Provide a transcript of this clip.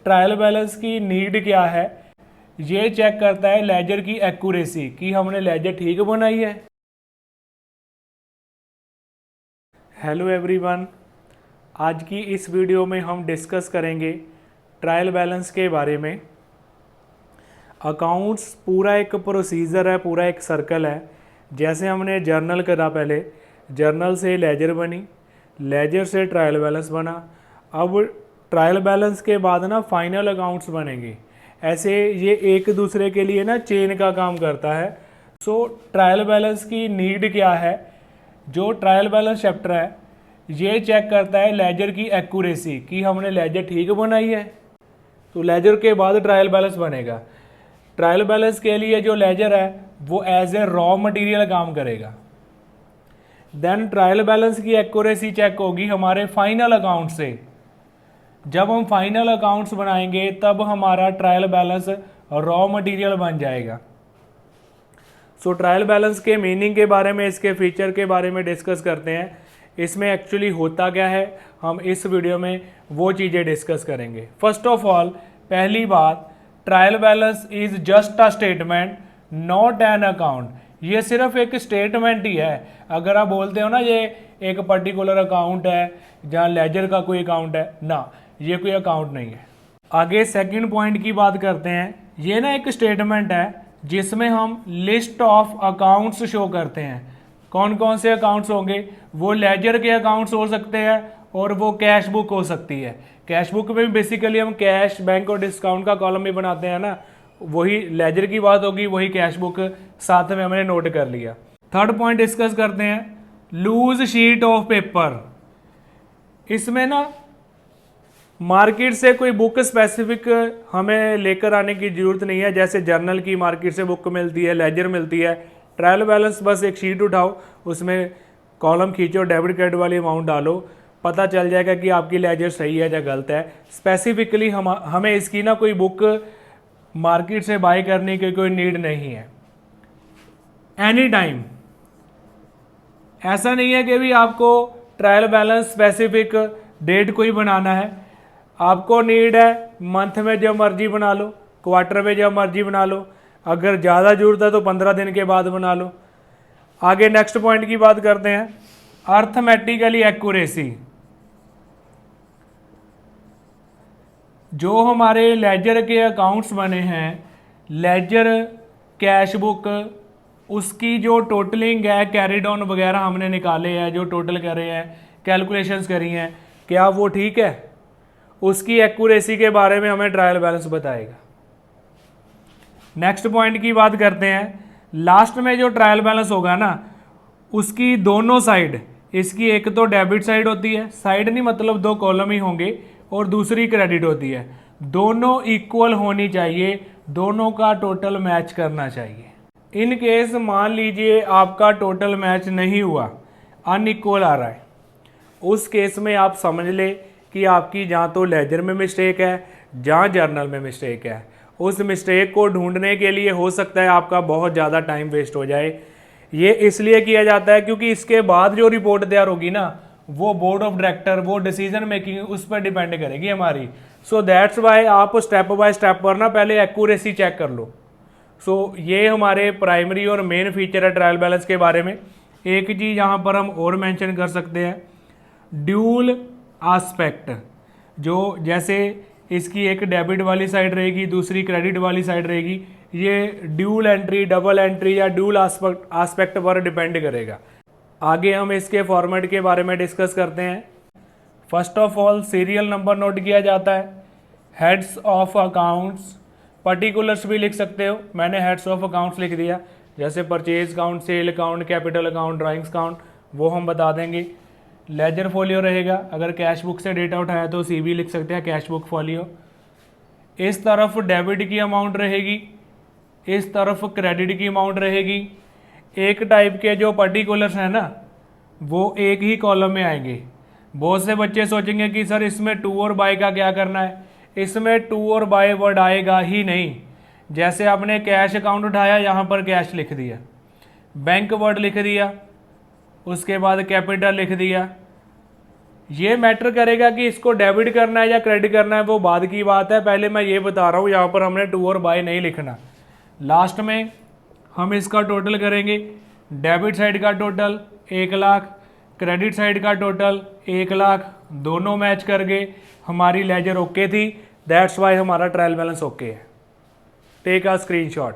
Trial balance की need क्या है, ये चेक करता है लेजर की एक्यूरेसी कि हमने लेजर ठीक बनाई है। हेलो एवरीवन, आज की इस वीडियो में हम डिस्कस करेंगे ट्रायल बैलेंस के बारे में। अकाउंट्स पूरा एक प्रोसीजर है, पूरा एक सर्कल है। जैसे हमने जर्नल करा, पहले जर्नल से लेजर बनी, लेजर से ट्रायल बैलेंस बना, अब ट्रायल बैलेंस के बाद ना फाइनल अकाउंट्स बनेंगे। ऐसे ये एक दूसरे के लिए ना चेन का काम करता है। सो ट्रायल बैलेंस की नीड क्या है, जो ट्रायल बैलेंस चैप्टर है ये चेक करता है लेजर की एक्यूरेसी कि हमने लेजर ठीक बनाई है। तो लेजर के बाद ट्रायल बैलेंस बनेगा। ट्रायल बैलेंस के लिए जो लेजर है वो एज ए रॉ मटेरियल काम करेगा। देन ट्रायल बैलेंस की एक्यूरेसी चेक होगी हमारे फाइनल अकाउंट से। जब हम फाइनल अकाउंट्स बनाएंगे तब हमारा ट्रायल बैलेंस रॉ मटेरियल बन जाएगा। सो ट्रायल बैलेंस के मीनिंग के बारे में, इसके फीचर के बारे में डिस्कस करते हैं। इसमें एक्चुअली होता क्या है, हम इस वीडियो में वो चीज़ें डिस्कस करेंगे। फर्स्ट ऑफ ऑल, पहली बात, trial balance is just a statement not an account. ये सिर्फ एक स्टेटमेंट ही है। अगर आप बोलते हो ना ये एक पर्टिकुलर अकाउंट है जहाँ लेजर का कोई अकाउंट है, ना, ये कोई अकाउंट नहीं है। आगे सेकंड पॉइंट की बात करते हैं। ये ना एक स्टेटमेंट है जिसमें हम लिस्ट ऑफ अकाउंट्स शो करते हैं। कौन कौन से अकाउंट्स होंगे, वो लेजर के अकाउंट्स हो सकते हैं और वो कैश बुक हो सकती है। कैश बुक में भी बेसिकली हम कैश, बैंक और डिस्काउंट का कॉलम भी बनाते हैं ना, वही लेजर की बात होगी, वही कैश बुक साथ में हमने नोट कर लिया। थर्ड पॉइंट डिस्कस करते हैं, लूज शीट ऑफ पेपर। इसमें ना मार्केट से कोई बुक स्पेसिफिक हमें लेकर आने की ज़रूरत नहीं है। जैसे जर्नल की मार्केट से बुक मिलती है, लेजर मिलती है। ट्रायल बैलेंस बस एक शीट उठाओ, उसमें कॉलम खींचो, डेबिट क्रेडिट वाली अमाउंट डालो, पता चल जाएगा कि आपकी लेजर सही है या गलत है। स्पेसिफिकली हमें इसकी ना कोई बुक मार्केट से बाय करने की कोई नीड नहीं है। एनी टाइम ऐसा नहीं है कि भी आपको ट्रायल बैलेंस स्पेसिफिक डेट कोई बनाना है। आपको नीड है मंथ में जब मर्जी बना लो, क्वार्टर में जब मर्जी बना लो, अगर ज़्यादा जरूरत है तो 15 दिन के बाद बना लो। आगे नेक्स्ट पॉइंट की बात करते हैं, अर्थमेटिकली एक्यूरेसी। जो हमारे लेजर के अकाउंट्स बने हैं, लेजर, कैश बुक, उसकी जो टोटलिंग है, कैरिड ऑन वगैरह हमने निकाले हैं, जो टोटल करे हैं, कैलकुलेशंस करी हैं, क्या वो ठीक है, उसकी एक्यूरेसी के बारे में हमें ट्रायल बैलेंस बताएगा। नेक्स्ट पॉइंट की बात करते हैं, लास्ट में जो ट्रायल बैलेंस होगा ना, उसकी दोनों साइड, इसकी एक तो डेबिट साइड होती है, साइड नहीं मतलब दो कॉलम ही होंगे, और दूसरी क्रेडिट होती है। दोनों इक्वल होनी चाहिए, दोनों का टोटल मैच करना चाहिए। इन केस मान लीजिए आपका टोटल मैच नहीं हुआ, अनइक्वल आ रहा है, उस केस में आप समझ ले कि आपकी जहाँ तो लेजर में मिस्टेक है, जहाँ जर्नल में मिस्टेक है। उस मिस्टेक को ढूंढने के लिए हो सकता है आपका बहुत ज़्यादा टाइम वेस्ट हो जाए। ये इसलिए किया जाता है क्योंकि इसके बाद जो रिपोर्ट तैयार होगी ना, वो बोर्ड ऑफ डायरेक्टर, वो डिसीजन मेकिंग उस पर डिपेंड करेगी हमारी। सो दैट्स वाई आप स्टेप बाय स्टेप पर ना पहले एक्यूरेसी चेक कर लो। सो ये हमारे प्राइमरी और मेन फीचर है ट्रायल बैलेंस के बारे में। एक चीज़ यहाँ पर हम और मेंशन कर सकते हैं, ड्यूल एस्पेक्ट। जो जैसे इसकी एक डेबिट वाली साइड रहेगी, दूसरी क्रेडिट वाली साइड रहेगी, ये ड्यूल एंट्री, डबल एंट्री या ड्यूल एस्पेक्ट पर डिपेंड करेगा। आगे हम इसके फॉर्मेट के बारे में डिस्कस करते हैं। First of all, serial number note किया जाता है, हेड्स ऑफ अकाउंट्स, पर्टिकुलर्स भी लिख सकते हो, मैंने हेड्स ऑफ अकाउंट्स लिख दिया। जैसे purchase account, sale account, capital account, drawings account, वो हम बता देंगे। लेजर फोलियो रहेगा, अगर कैश बुक से डेटा उठाया तो सीबी लिख सकते हैं, कैश बुक फोलियो। इस तरफ डेबिट की अमाउंट रहेगी, इस तरफ क्रेडिट की अमाउंट रहेगी। एक टाइप के जो पर्टिकुलर्स हैं ना, वो एक ही कॉलम में आएंगे। बहुत से बच्चे सोचेंगे कि सर इसमें टू और बाय का क्या करना है। इसमें टू और बाय वर्ड आएगा ही नहीं। जैसे आपने कैश अकाउंट उठाया, यहाँ पर कैश लिख दिया, बैंक वर्ड लिख दिया, उसके बाद कैपिटल लिख दिया, ये मैटर करेगा कि इसको डेबिट करना है या क्रेडिट करना है, वो बाद की बात है। पहले मैं ये बता रहा हूँ, यहाँ पर हमने टू और बाय नहीं लिखना। लास्ट में हम इसका टोटल करेंगे, डेबिट साइड का टोटल 1 लाख, क्रेडिट साइड का टोटल 1 लाख, दोनों मैच कर गए, हमारी लेजर ओके थी। दैट्स वाई हमारा ट्रायल बैलेंस ओके है। Take a screenshot.